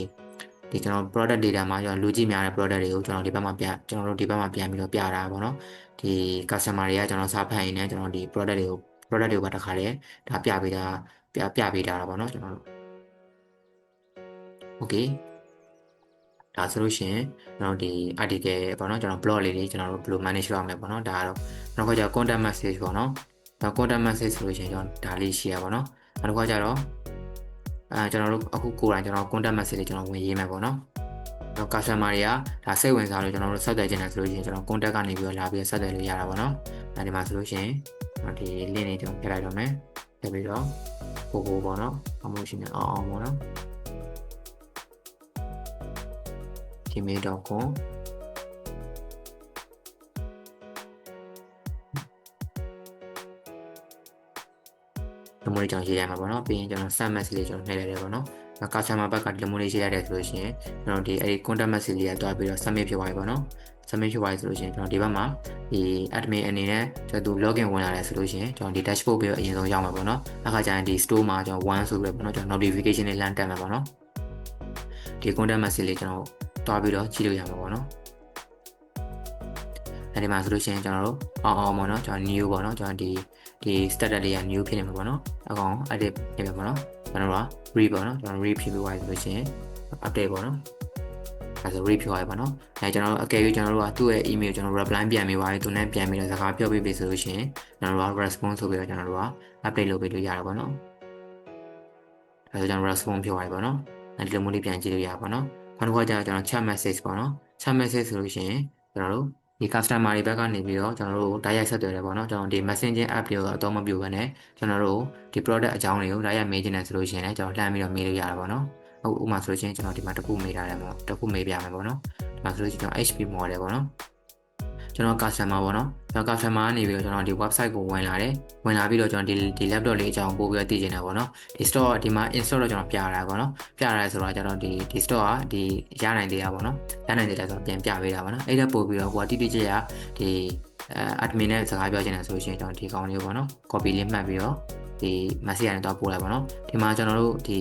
ကျွန်တော် product data မှာကျွန်တော်လူကြည့်များတဲ့ product တွေကိုကျွန်တော်ဒီဘက်မှာကျွန်တော်တို့ဒီဘက်မှာပြန်ပြီးတော့ပြတာပေါ့နော်ဒီ customer တွေကကျွန်တော်စာဖတ်ရင်လည်းကျွန်တော်ဒီ product တွေကိုပါတစ်ခါလေဒါပြပေးတာပေါ့နော်ကျွန်တော်တို့ okay ဒါဆိုလို့ရှိရင်ကျွန်တော်ဒီ article ပေါ့နော်ကျွန်တော် blog လေးတွေကျွန်တော်တို့ဘယ်လို manage လုပ်ရမလဲပေါ့နော်ဒါကတော့နောက်တစ်ခါကျ content message ပေါ့နော်ဒါ content message ဆိုလို့ရှိရင်ကျွန်တော်ဒါလေးရှိရပါတော့နောက်တစ်ခါကျတော့ကျွန်တော်တို့အခုကိုယ်တိုင်ကျွန်တော် content message တွေကျွန်တော်ဝင်ရေးမယ်ပေါ့နော်တော့ customer တွေကဒါစိတ်ဝင်စားလို့ကျွန်တော်တို့ဆက်သွယ်ခြင်းနဲ့ဆိုလို့ရှိရင်ကျွန်တော် contact ကနေပြီးတော့လာပြီးဆက်သွယ်လို့ရတာပေါ့နော်အဲဒီမှာဆိုလို့ရှိရင်ဒီ link တွေကျွန်တော်ထည့်လိုက်တော့မယ်ထည့်ပြီးတော့ပို့ပေါ့နော် promotion နဲ့အောင်ပေါ့နော် gmail.com ဒီမိုးလေးကျွန်တော်ရေးရမှာပေါ့နော်ပြီးရင်ကျွန်တော် send message လေးကျွန်တော်နှိပ်လိုက်တယ်ပေါ့နော် customer ဘက်ကဒီမိုးလေးရေးရတယ်ဆိုလို့ရှိရင်ကျွန်တော်ဒီအဲဒီ contact message လေးကတွားပြီးတော့ submit ဖြစ်သွားပြီပေါ့နော် submit ဖြစ်သွားပြီဆိုလို့ရှိရင်ကျွန်တော်ဒီဘက်မှာဒီ admin အနေနဲ့ကျွန်တော် login ဝင်လာတယ်ဆိုလို့ရှိရင်ကျွန်တော်ဒီ dashboard ပြီးတော့အရင်ဆုံးရောက်မှာပေါ့နော်အခါကျရင်ဒီ store မှာကျွန်တော်1ဆိုပြီးတော့ပေါ့နော်ကျွန်တော် notification လေးလမ်းတက်မှာပေါ့နော်ဒီ contact message လေးကျွန်တော်တွားပြီးတော့ကြည့်လို့ရမှာပေါ့နော်အဲဒီမှာဆိုလို့ရှိရင်ကျွန်တော်တို့အောင်ပေါ့နော်ကျွန်တော် new ပေါ့နော်ကျွန်တော်ဒီ status လေးက new ဖြစ်နေမှာပေါ့နော်အကောင် edit ဖြစ်မှာပေါ့နော်ကျွန်တော်တို့က read ပေါ့နော်ကျွန်တော် read ဖြစ်ပြီးသွားပြီဆိုလို့ရှိရင် update ပေါ့နော်အဲဆို read ဖြစ်သွားပြီပေါ့နော်ကျွန်တော်တို့အကယ်၍ကျွန်တော်တို့ကသူ့ရဲ့ email ကျွန်တော် reply ပြန်ပေးပါပြီသူနဲ့ပြန်ပြီးတော့စကားပြောပေးပြီဆိုလို့ရှိရင်ကျွန်တော်တို့က response ဆိုပြီးတော့ကျွန်တော်တို့က update လုပ်ပေးလို့ရတာပေါ့နော်အဲဆိုကျွန်တော် response ဖြစ်သွားပြီပေါ့နော်အဲဒီလိုမျိုးလေးပြန်ကြည့်လို့ရပါပေါ့နော်နောက်တစ်ခါကျတော့ကျွန်တော် chat message ပေါ့နော် chat message ဆိုလို့ရှိရင်ကျွန်တော်တို့ဒီ customer တွေဘက်ကနေပြီးတော့ကျွန်တော်တို့တိုက်ရိုက်ဆက်သွယ်တယ်ပေါ့နော်ကျွန်တော်ဒီ messaging app တွေကိုအသုံးမပြုဘဲနဲ့ကျွန်တော်တို့ဒီ product အကြောင်းတွေကိုတိုက်ရိုက်မေးချင်တယ်ဆိုလို့ရှိရင်လည်းကျွန်တော်လှမ်းပြီးတော့မေးလို့ရတာပေါ့နော်ဥပမာဆိုလို့ရှိရင်ကျွန်တော်ဒီမှာတစ်ခုမေးထားတယ်ပေါ့တစ်ခုမေးပြမယ်ပေါ့နော်ဒီမှာဆိုလို့ရှိရင်ကျွန်တော် HP model ပေါ့နော်ကျွန်တော် customer ပေါ့နော်ကျွန်တော် customer ကနေပြီးတော့ကျွန်တော်ဒီ website ကိုဝင်လာပြီးတော့ကျွန်တော်ဒီ laptop လေးအကြောင်းပို့ပြီးတော့သိချင်တာပေါ့နော်ဒီ store ဒီမှာ install တော့ကျွန်တော်ပြရတာပေါ့နော်ပြရတယ်ဆိုတော့ကျွန်တော်ဒီ store ကဒီရနိုင်သေးတာပေါ့နော်ရနိုင်သေးတယ်ဆိုတော့ပြန်ပြပေးတာပေါ့နော်အဲ့ဒါပို့ပြီးတော့ဟိုကတိတိကျကျဒီ admin နဲ့စကားပြောချင်တယ်ဆိုရင်ကျွန်တော်ဒီကောင်လေးပေါ့နော် copy လေးမှတ်ပြီးတော့ဒီ message နဲ့တော့ပို့လိုက်ပါတော့ဒီမှာကျွန်တော်တို့ဒီ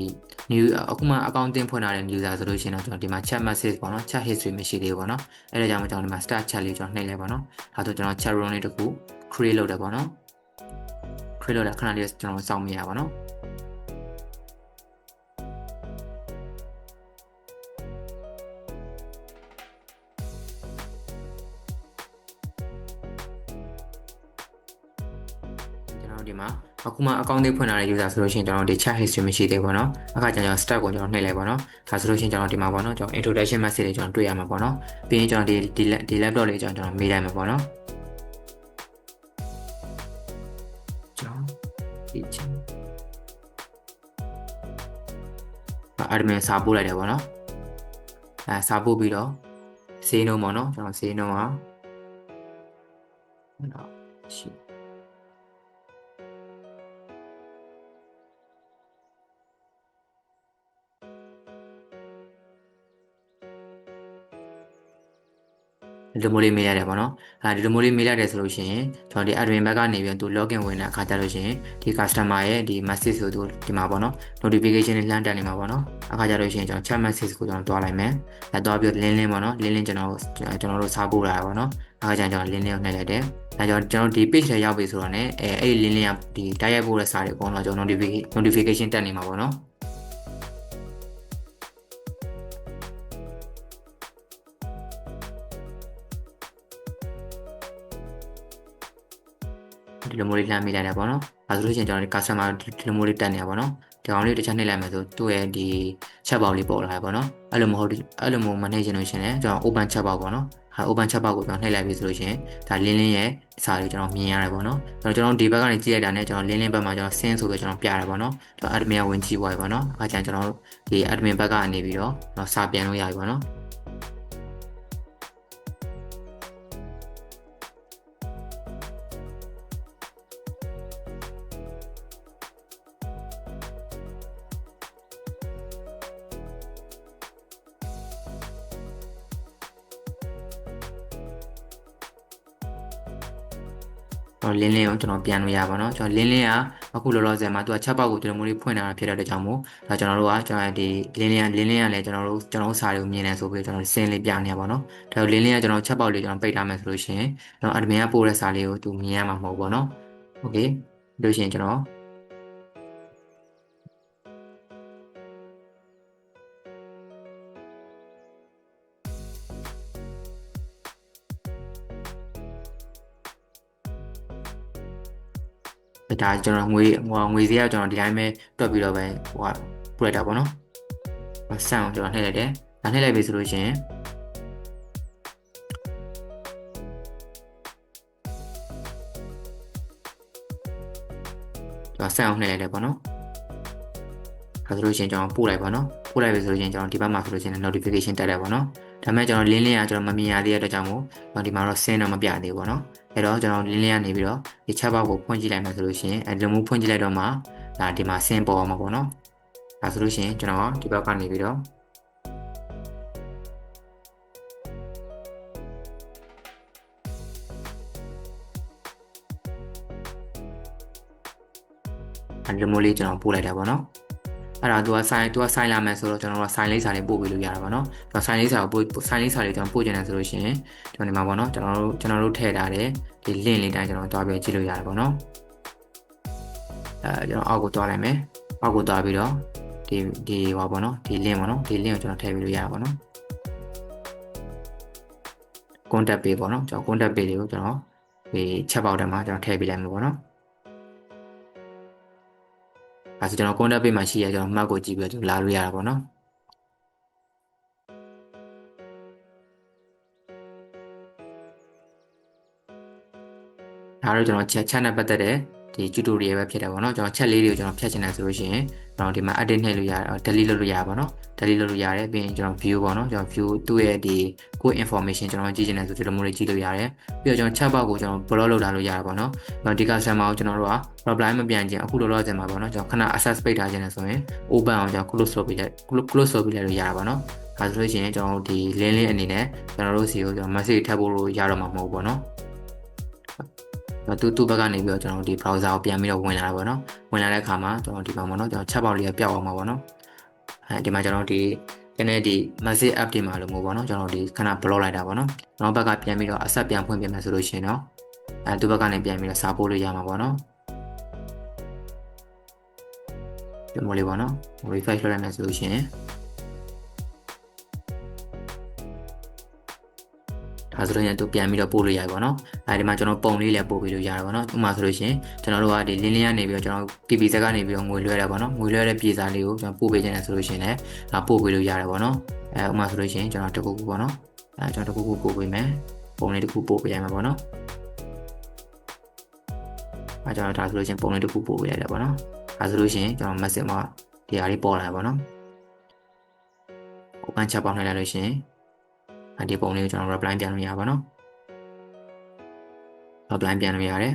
new အခုမှ account တင်ဖွင့်ထားတဲ့ user ဆိုလို့ရှိရင်တော့ကျွန်တော်ဒီမှာ chat message ပေါ့နော် chat history မရှိသေးဘူးပေါ့နော်အဲ့ဒါကြောင့်ကျွန်တော်ဒီမှာ start chat လေးကျွန်တော်နှိပ်လိုက်ပါတော့ဒါဆိုကျွန်တော် chat room လေးတစ်ခု create လုပ်တယ်ပေါ့နော် create လုပ်တဲ့ခဏလေးကျွန်တော်စောင့်မိရပါတော့ဒီမှာအခုမှ account လေးဖွင့်ထားတဲ့ user ဆိုလို့ရှိရင်ကျွန်တော်ဒီ chat history မရှိသေးဘူးပေါ့နော်အခါကျကျွန်တော် start ကိုကျွန်တော်နှိပ်လိုက်ပါတော့ဒါဆိုလို့ရှိရင်ကျွန်တော်ဒီမှာပေါ့နော်ကျွန်တော် introduction message လေးကျွန်တော်တွေ့ရမှာပေါ့နော်ပြီးရင်ကျွန်တော်ဒီ laptop လေးကျွန်တော်မေးလိုက်မှာပေါ့နော်ကျွန်တော်ဒီချင်းadmin စာပို့လိုက်တယ်ပေါ့နော်စာပို့ပြီးတော့စေးနှုံးပေါ့နော်ကျွန်တော်စေးနှုံးအောင်ရှိ ဒီလိုမျိုးလေးမေးရတယ်ပေါ့နော်ဒီလိုမျိုးလေးမေးရတယ်ဆိုလို့ရှိရင်ကျွန်တော်ဒီ admin ဘက်ကနေပြီးတော့သူ login ဝင်တဲ့အခါကျလို့ရှိရင်ဒီ customer ရဲ့ဒီ message ဆိုသူဒီမှာပေါ့နော် notification တွေလှမ်းတက်နေမှာပေါ့နော်အခါကျလို့ရှိရင်ကျွန်တော် chat message ကိုကျွန်တော်တွားလိုက်မယ်တွားပြီး link ပေါ့နော် link ကျွန်တော်တို့စာပို့တာပေါ့နော်အခါကျရင်ကျွန်တော် link ကိုနှိပ်လိုက်တယ်ဒါကြောင့်ကျွန်တော်ဒီ page ထဲရောက်ပြီဆိုတော့ねအဲ့ဒီ link ကဒီတိုက်ရိုက်ပို့တဲ့စာတွေအကုန်လုံးကျွန်တော် notification တက်နေမှာပေါ့နော်ဒီလိုမျိုးလေးလှမ်းမိလိုက်တယ်ပေါ့နော်။ဒါဆိုလို့ရှိရင်ကျွန်တော်ဒီ customer ဒီလိုမျိုးလေးတက်နေတာပေါ့နော်။ဒီကောင်လေးတစ်ချက်နှိပ်လိုက်မယ်ဆိုသူ့ရဲ့ဒီ chat box လေးပေါ်လာတယ်ပေါ့နော်။အဲ့လိုမဟုတ်မနှိပ်ချင်လို့ရှိရင်ကျွန်တော် open chat box ပေါ့နော်။ open chat box ကိုကျွန်တော်နှိပ်လိုက်ပြီဆိုလို့ရှိရင်ဒါလင်းရဲ့စာလေးကျွန်တော်မြင်ရတယ်ပေါ့နော်။ကျွန်တော်ဒီဘက်ကနေကြည့်လိုက်တာနဲ့ကျွန်တော်လင်းဘက်မှာကျွန်တော် send ဆိုပြီးကျွန်တော်ပြရတယ်ပေါ့နော်။ကျွန်တော် admin ကဝင်ကြည့်သွားပြီပေါ့နော်။အခါကျရင်ကျွန်တော်ဒီ admin ဘက်ကနေပြီးတော့စာပြန်လို့ရပြီပေါ့နော်။လင်းကိုကျွန်တော်ပြန်လို့ရပါတော့ကျွန်တော်လင်းကအခုလောလောဆယ်မှာသူကချက်ပေါက်ကိုဒီလိုမျိုးလေးဖွင့်ထားတာဖြစ်တဲ့အတွက်ကြောင့်မို့ဒါကျွန်တော်တို့ကကျွန်တော်ဒီလင်းကလည်းကျွန်တော်တို့စာတွေကိုမြင်နေဆိုပြီးကျွန်တော်စင်းလေးပြနေရပါတော့ဒါလင်းကကျွန်တော်ချက်ပေါက်လေးကျွန်တော်ပိတ်ထားမယ်ဆိုလို့ရှိရင်ကျွန်တော် admin ကပို့တဲ့စာလေးကိုသူမြင်ရမှာမဟုတ်ဘူးပေါ့နော်โอเคလို့ရှိရင်ကျွန်တော်ဒါကျွန်တော်ငွေစည်းကကျွန်တော်ဒီတိုင်းပဲတွက်ပြီးတော့ပဲဟိုကပို့လိုက်တာပေါ့နော်ဆန်အောင်ကျွန်တော်နှိပ်လိုက်တယ်ဒါနှိပ်လိုက်ပြီဆိုလို့ရှိရင်ဆန်အောင်နှိပ်လိုက်တယ်ပေါ့နော်ဒါဆိုလို့ရှိရင်ကျွန်တော်ပို့လိုက်ပါနော်ပို့လိုက်ပြီဆိုလို့ရှိရင်ကျွန်တော်ဒီဘက်မှာဆိုလို့ရှိရင် notification တက်တယ်ပေါ့နော်ဒါပေမဲ့ကျွန်တော် link လေးကကျွန်တော်မမြင်ရသေးတဲ့အတွက်ကြောင့်မို့ဒီမှာတော့ send တော့မပြသေးဘူးပေါ့နော်အဲ့တော့ကျွန်တော် link လေးကနေပြီးတော့ဒီ chat box ကိုဖွင့်ကြည့်လိုက်မယ်ဆိုလို့ရှိရင်အဲ့လိုမျိုးဖွင့်ကြည့်လိုက်တော့မှဒါဒီမှာ send ပေါ်မှာပေါ့နော်ဒါဆိုလို့ရှိရင်ကျွန်တော်ဒီဘက်ကနေပြီးတော့အဲ့လိုမျိုးလေးကျွန်တော်ပို့လိုက်တာပေါ့နော်အဲ့ဒါသူက sign လာမယ်ဆိုတော့ကျွန်တော်တို့က sign လေးစာလေးပို့ပေးလို့ရတာပေါ့နော်ကျွန်တော် sign လေးစာကိုsign လေးစာလေးကျွန်တော်ပို့ချင်တယ်ဆိုလို့ရှိရင်ကျွန်တော်ဒီမှာပေါ့နော်ကျွန်တော်တို့ထည့်ထားတဲ့ဒီ link လေးတိုင်းကျွန်တော်တွားပြီးကြည့်လို့ရတယ်ပေါ့နော်ကျွန်တော်အောက်ကိုတွားလိုက်မယ်အောက်ကိုတွားပြီးတော့ဒီဟောပေါ့နော်ဒီ link ပေါ့နော်ဒီ link ကိုကျွန်တော်ထည့်ပြီးလို့ရတာပေါ့နော် contact page ပေါ့နော်ကျွန်တော် contact page တွေကိုကျွန်တော်ဒီ chat box ထဲမှာကျွန်တော်ထည့်ပေးလိုက်မယ်ပေါ့နော်အဲဆိုကျွန်တော် contact page မှာရှိရကျွန်တော် map ကိုကြည့်ပြီးတော့လာလို့ရတာပေါ့နော်ဒါတော့ကျွန်တော် chat နဲ့ပတ်သက်တဲ့ဒီ tutorial ပဲဖြစ်တယ်ပေါ့နော်ကျွန်တော် chat လေးတွေကိုကျွန်တော်ဖြတ်ချင်တယ်ဆိုလို့ရှိရင်ကျွန်တော်ဒီမှာ edit နှိပ်လို့ရ delete လုပ်လို့ရပါတော့ delete လုပ်လို့ရတယ်ပြီးရင်ကျွန်တော် view ပေါ့နော်ကျွန်တော် view သူ့ရဲ့ဒီ core information ကျွန်တော်ကြည့်ချင်တယ်ဆိုဒီလိုမျိုးလေးကြည့်လို့ရတယ်ပြီးတော့ကျွန်တော် chat box ကိုကျွန်တော် block လုပ်ထားလို့ရတာပေါ့နော်ဒီ customer ကိုကျွန်တော်တို့က reply မပြန်ခြင်းအခုလောလောဆယ်မှာပေါ့နော်ကျွန်တော်ခဏ access ပိတ်ထားခြင်းနဲ့ဆိုရင် open အောင်ကျွန်တော် close လုပ်ပြီးလိုက်လို့ရတာပေါ့နော်ဒါဆိုလို့ရှိရင်ကျွန်တော်ဒီ link လေးအနေနဲ့ကျွန်တော်တို့စီကိုကျွန်တော် message ထပ်ဖို့လို့ရတော့မှာမဟုတ်ဘူးပေါ့နော်သူ့ဘက်ကနေပြီးတော့ကျွန်တော်ဒီ browser ကိုပြန်ပြီးတော့ဝင်လာတာပေါ့နော်ဝင်လာတဲ့အခါမှာကျွန်တော်ဒီမှာပေါ့နော်ကျွန်တော် chat box လေးကပျောက်အောင်ပါပေါ့နော်ဒီမှာကျွန်တော်ဒီ message app တွေမှာလို့မျိုးပေါ့နော်ကျွန်တော်ဒီခဏ block လိုက်တာပေါ့နော်ကျွန်တော်ဘက်ကပြန်ပြီးတော့ accept ပြန်ဖွင့်ပြမယ်ဆိုလို့ရှိရင်တော့သူ့ဘက်ကနေပြန်ပြီးတော့စာပို့လို့ရမှာပေါ့နော်ဒီမျိုးလေးပေါ့နော် refresh လုပ်လိုက်မယ်ဆိုလို့ရှိရင်ဒါဆိုရင်သူပြန်ပြီးတော့ပို့လို့ရပြီပေါ့နော်အဲဒီမှာကျွန်တော်ပုံလေးလည်းပို့ပြီးလို့ရတယ်ပေါ့နော်ဥပမာဆိုလို့ရှိရင်ကျွန်တော်တို့ကဒီ link လေးကနေပြီးတော့ကျွန်တော် PP ဇက်ကနေပြီးတော့ငွေလွှဲတယ်ပေါ့နော်ငွေလွှဲတဲ့ပြည်စာလေးကိုကျွန်တော်ပို့ပေးခြင်းနဲ့ဆိုလို့ရှိရင်လည်းပို့ပေးလို့ရတယ်ပေါ့နော်ဥပမာဆိုလို့ရှိရင်ကျွန်တော်တခုခုပေါ့နော်ကျွန်တော်တခုခုပို့ပေးမယ်ပုံလေးတစ်ခုပို့ပေးရမှာပေါ့နော်ကျွန်တော်ဒါဆိုလို့ရှိရင်ပုံလေးတစ်ခုပို့ပေးရတယ်ပေါ့နော်ဒါဆိုလို့ရှိရင်ကျွန်တော် message မှာဒီဟာလေးပေါ်လာပေါ့နော် open chat ပေါင်းလိုက်လို့ရှိရင်ဒီပုံလေးကိုကျွန်တော် reply ပြန်လို့ရပါတော့ reply ပြန်လို့ရတယ်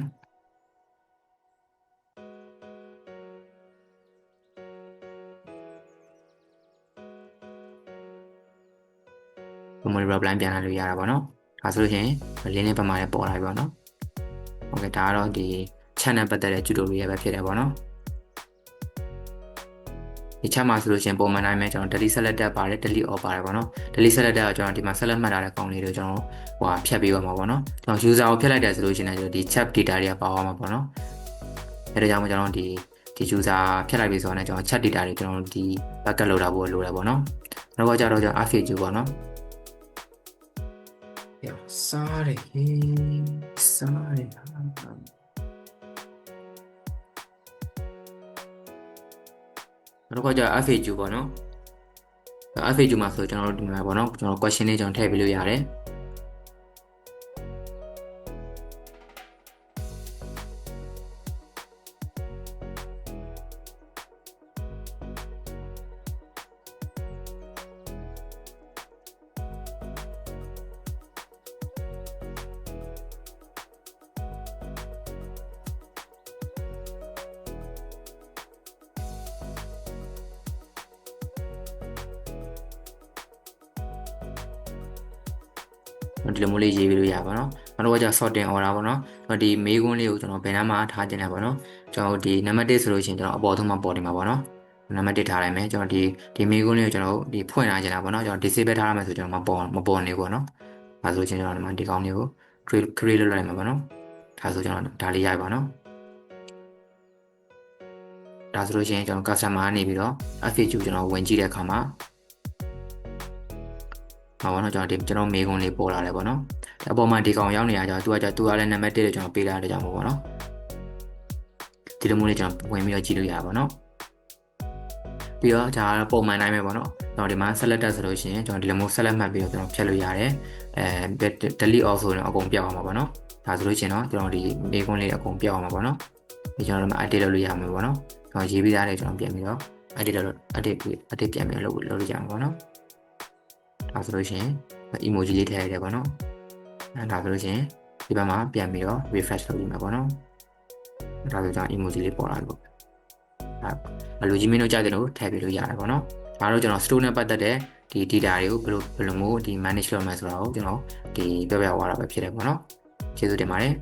ပုံလေး reply ပြန်လာလို့ရတာပေါ့နော် ဒါဆိုလို့ရှိရင်လင်းလေးဘက်မှာလည်းပေါ်လာပြီပေါ့နော်โอเคဒါကတော့ဒီ channel ပတ်သက်တဲ့ tutorial ပဲဖြစ်တယ်ပေါ့နော်ဒီချက်မှာဆိုလို့ရှိရင်ပုံမှန်တိုင်းပဲကျွန်တော် delete selected ပါတယ် delete all ပါတယ်ပေါ့နော် delete selected ကကျွန်တော်ဒီမှာ select မှတ်ထားတဲ့ကောင်လေးတွေကိုကျွန်တော်ဖြတ်ပေးပါမှာပေါ့နော်ကျွန်တော် user ကိုဖြတ်လိုက်တယ်ဆိုလို့ရှိရင်လည်းဒီ chat data တွေကပါသွားမှာပေါ့နော်အဲဒါကြောင့်မို့ကျွန်တော်ဒီ user ဖြတ်လိုက်ပြီဆိုတော့ကျွန်တော် chat data တွေကျွန်တော်ဒီ backup လုပ်တာပို့လိုတယ်ပေါ့နော်နောက်ကကြတော့ကျွန်တော် FAQ ပေါ့နော်စားတယ်နောက်ကကြ FAQ ပေါ့နော် FAQ မှာဆိုကျွန်တော်တို့ဒီမှာပေါ့နော်ကျွန်တော် question လေးကျွန်တော်ထည့်ပေးလို့ရတယ်ဒီလိုမျိုးလေးရေးပြီးလို့ရပါတော့။နောက်တော့ကျ sorting order ပေါ့နော်။ဒီမေးခွန်းလေးကိုကျွန်တော်ဘယ်နှမ်းမှာထားခြင်းလဲပေါ့နော်။ကျွန်တော်ဒီ number 1ဆိုလို့ရှိရင်ကျွန်တော်အပေါ်ဆုံးမှာပေါ်နေမှာပေါ့နော်။ number 1ထားလိုက်မယ်။ကျွန်တော်ဒီမေးခွန်းလေးကိုကျွန်တော်ဒီဖွင့်လာခြင်းလားပေါ့နော်။ကျွန်တော် disable ထားရမယ်ဆိုကျွန်တော်မပေါ်နေပေါ့နော်။ဒါဆိုရင်ကျွန်တော်ဒီကောင်းလေးကို create လုပ်လိုက်မှာပေါ့နော်။ဒါဆိုကျွန်တော်ဒါလေးရိုက်ပါနော်။ဒါဆိုလို့ရှိရင်ကျွန်တော် customer ကနေပြီးတော့ FAQ ကျွန်တော်ဝင်ကြည့်တဲ့အခါမှာပါဘောနော်ကျွန်တော်မေးခွန်းလေးပေါ်လာတယ်ပေါ့နော်အပေါ်မှာဒီကောင်ရောက်နေတာကြောင့်သူကလည်းနံပါတ်1ကိုကျွန်တော်ပေးလိုက်တဲ့ကြောင့်ပေါ့နော်ဒီလိုမျိုးလေးကျွန်တော်ဝင်ပြီးတော့ကြည့်လို့ရပါပေါ့နော်ပြီးတော့ဒါကပုံမှန်တိုင်းပဲပေါ့နော်ကျွန်တော်ဒီမှာ selected ဆိုလို့ရှိရင်ကျွန်တော်ဒီလိုမျိုး select မှတ်ပြီးတော့ကျွန်တော်ဖြတ်လို့ရတယ်delete all ဆိုရင်အကုန်ပြောက်အောင်ပါပေါ့နော်ဒါဆိုလို့ရှိရင်တော့ကျွန်တော်ဒီမေးခွန်းလေးအကုန်ပြောက်အောင်ပါပေါ့နော်ဒီကျွန်တော်တို့မှာ edit လုပ်လို့ရမှာပေါ့နော်ကျွန်တော်ရေးပြီးသားတယ်ကျွန်တော်ပြန်ပြီးတော့ edit ပြန်ပြီးလုပ်လို့ရမှာပေါ့နော်ဒါဆိုလို့ရှိရင် emoji လေးထည့်ရတယ်ပေါ့နော်ဒါဆိုလို့ရှိရင်ဒီဘက်မှာပြန်ပြီးတော့ refresh လုပ်ပြီးမှာပေါ့နော်ဒါဆိုကြောင့် emoji လေးပေါ်လာလို့အလိုကြီးမင်းတို့ကြားတယ်လို့ထည့်ပြီးလို့ရတယ်ပေါ့နော်ဒါတော့ကျွန်တော် store နဲ့ပတ်သက်တဲ့ဒီ data တွေကိုဘယ်လိုမျိုးဒီ manage လုပ်မယ်ဆိုတာကိုကျွန်တော်ဒီပြောပြသွားတာပဲဖြစ်တယ်ပေါ့နော်ကျေးဇူးတင်ပါတယ်